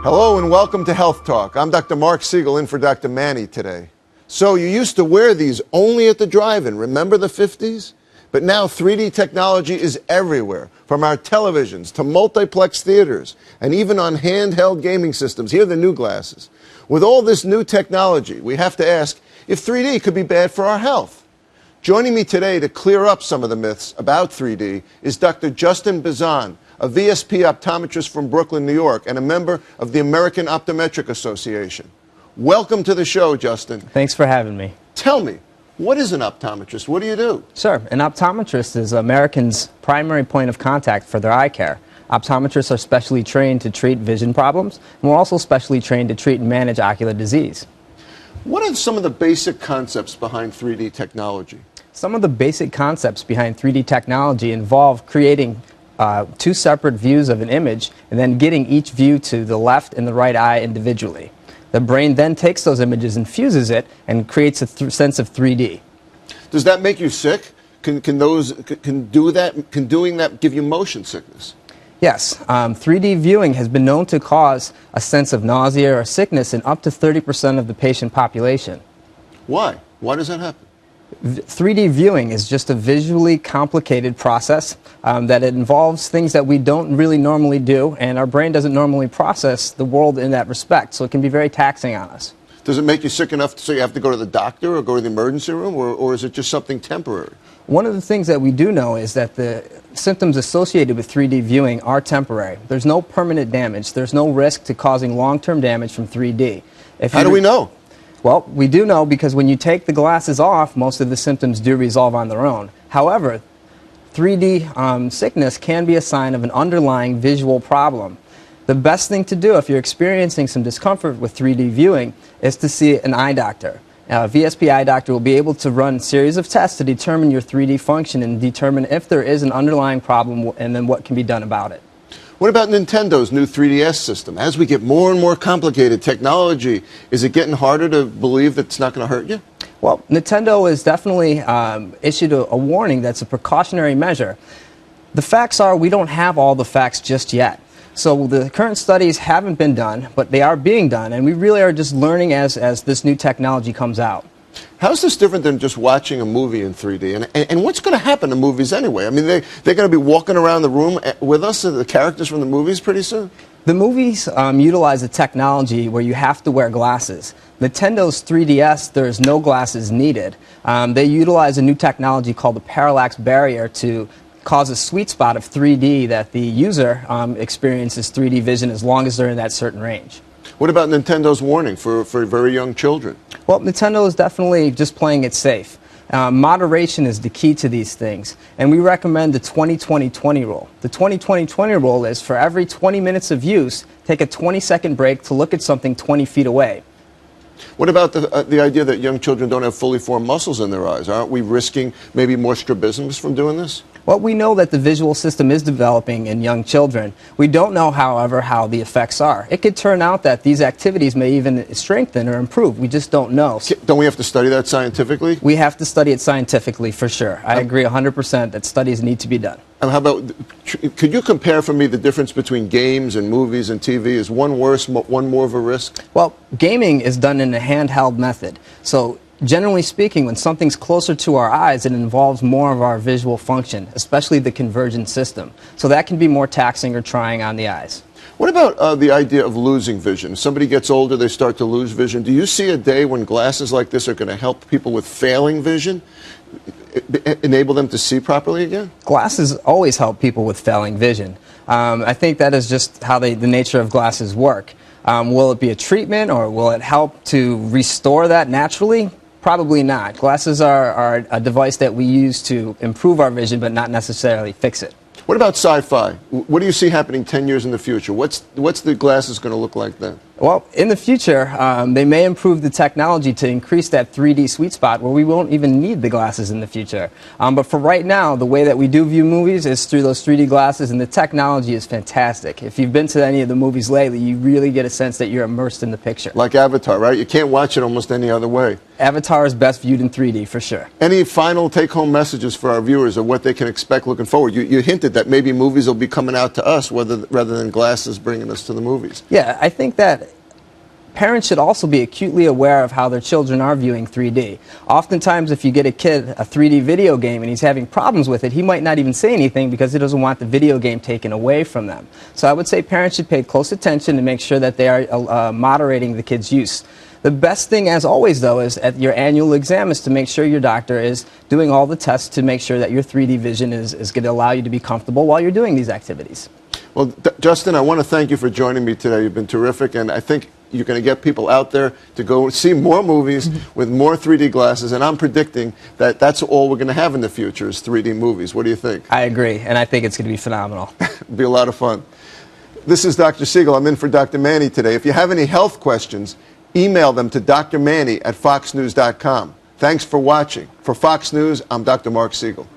Hello and welcome to Health Talk. I'm Dr. Mark Siegel in for Dr. Manny today. So you used to wear these only at the drive-in, remember the 50s? But now 3D technology is everywhere, from our televisions to multiplex theaters, and even on handheld gaming systems. Here are the new glasses. With all this new technology, we have to ask if 3D could be bad for our health. Joining me today to clear up some of the myths about 3D is Dr. Justin Bazan, a VSP optometrist from Brooklyn, New York, and a member of the American Optometric Association. Welcome to the show, Justin. Thanks for having me. Tell me, what is an optometrist? What do you do? Sure. An optometrist is Americans' primary point of contact for their eye care. Optometrists are specially trained to treat vision problems, and we're also specially trained to treat and manage ocular disease. What are some of the basic concepts behind 3D technology? Some of the basic concepts behind 3D technology involve creating two separate views of an image and then getting each view to the left and the right eye individually. The brain then takes those images and fuses it and creates a sense of 3D. Does that make you sick? Can doing that give you motion sickness? Yes, 3D viewing has been known to cause a sense of nausea or sickness in up to 30% of the patient population. Why? Why does that happen? 3D viewing is just a visually complicated process that it involves things that we don't really normally do, and our brain doesn't normally process the world in that respect, so it can be very taxing on us. Does it make you sick enough so you have to go to the doctor or go to the emergency room, or is it just something temporary? One of the things that we do know is that the symptoms associated with 3D viewing are temporary. There's no permanent damage. There's no risk to causing long-term damage from 3D. How do we know? Well, we do know because when you take the glasses off, most of the symptoms do resolve on their own. However, 3D sickness can be a sign of an underlying visual problem. The best thing to do if you're experiencing some discomfort with 3D viewing is to see an eye doctor. A VSP eye doctor will be able to run a series of tests to determine your 3D function and determine if there is an underlying problem and then what can be done about it. What about Nintendo's new 3DS system? As we get more and more complicated technology, is it getting harder to believe that it's not going to hurt you? Well, Nintendo has definitely issued a warning that's a precautionary measure. The facts are we don't have all the facts just yet. So the current studies haven't been done, but they are being done, and we really are just learning as this new technology comes out. How's this different than just watching a movie in 3D? And what's going to happen to movies anyway? I mean, they're going to be walking around the room with us, the characters from the movies, pretty soon? The movies utilize a technology where you have to wear glasses. Nintendo's 3DS, there's no glasses needed. They utilize a new technology called the parallax barrier to cause a sweet spot of 3D that the user experiences 3D vision as long as they're in that certain range. What about Nintendo's warning for very young children? Well, Nintendo is definitely just playing it safe. Moderation is the key to these things, and we recommend the 20-20-20 rule. The 20-20-20 rule is for every 20 minutes of use, take a 20-second break to look at something 20 feet away. What about the idea that young children don't have fully formed muscles in their eyes? Aren't we risking maybe more strabismus from doing this? Well, we know that the visual system is developing in young children. We don't know, however, how the effects are. It could turn out that these activities may even strengthen or improve. We just don't know. Don't we have to study that scientifically? We have to study it scientifically, for sure. I agree 100% that studies need to be done. And how about, could you compare for me the difference between games and movies and TV? Is one worse, one more of a risk? Well, gaming is done in a handheld method. So generally speaking, when something's closer to our eyes, it involves more of our visual function, especially the convergent system. So that can be more taxing or trying on the eyes. What about the idea of losing vision? Somebody gets older, they start to lose vision. Do you see a day when glasses like this are going to help people with failing vision, enable them to see properly again? Glasses always help people with failing vision. I think that is just how the nature of glasses work. Will it be a treatment, or will it help to restore that naturally? Probably not. Glasses are a device that we use to improve our vision, but not necessarily fix it. What about sci-fi? What do you see happening 10 years in the future? What's the glasses going to look like then? Well, in the future, they may improve the technology to increase that 3D sweet spot where we won't even need the glasses in the future. But for right now, the way that we do view movies is through those 3D glasses, and the technology is fantastic. If you've been to any of the movies lately, you really get a sense that you're immersed in the picture. Like Avatar, right? You can't watch it almost any other way. Avatar is best viewed in 3D, for sure. Any final take-home messages for our viewers of what they can expect looking forward? You hinted that maybe movies will be coming out to us rather than glasses bringing us to the movies. Yeah, I think that parents should also be acutely aware of how their children are viewing 3D. Oftentimes, if you get a kid a 3D video game and he's having problems with it, he might not even say anything because he doesn't want the video game taken away from them. So I would say parents should pay close attention to make sure that they are moderating the kid's use. The best thing, as always, though, is at your annual exam is to make sure your doctor is doing all the tests to make sure that your 3D vision is going to allow you to be comfortable while you're doing these activities. Well, Justin, I want to thank you for joining me today. You've been terrific, and I think you're going to get people out there to go see more movies with more 3D glasses, and I'm predicting that that's all we're going to have in the future is 3D movies. What do you think? I agree, and I think it's going to be phenomenal. It'll be a lot of fun. This is Dr. Siegel. I'm in for Dr. Manny today. If you have any health questions, email them to drmanny@foxnews.com. Thanks for watching. For Fox News, I'm Dr. Mark Siegel.